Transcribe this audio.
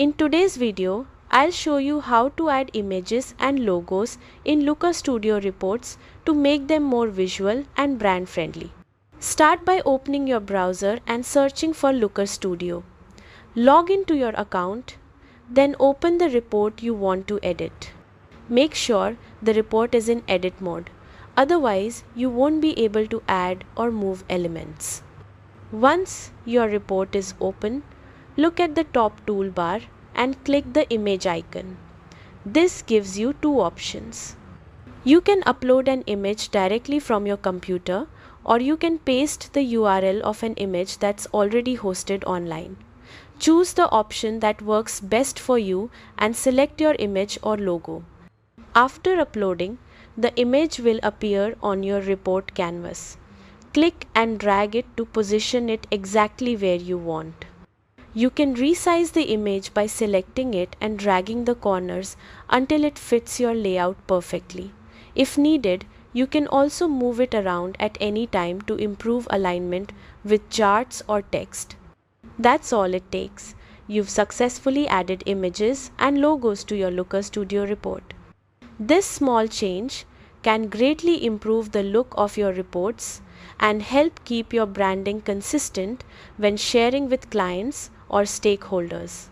In today's video, I'll show you how to add images and logos in Looker Studio reports to make them more visual and brand friendly. Start by opening your browser and searching for Looker Studio. Log into your account, then open the report you want to edit. Make sure the report is in edit mode, otherwise you won't be able to add or move elements. Once your report is open, look at the top toolbar and click the image icon. This gives you two options. You can upload an image directly from your computer, or you can paste the URL of an image that's already hosted online. Choose the option that works best for you and select your image or logo. After uploading, the image will appear on your report canvas. Click and drag it to position it exactly where you want. You can resize the image by selecting it and dragging the corners until it fits your layout perfectly. If needed, you can also move it around at any time to improve alignment with charts or text. That's all it takes. You've successfully added images and logos to your Looker Studio report. This small change can greatly improve the look of your reports and help keep your branding consistent when sharing with clients or stakeholders.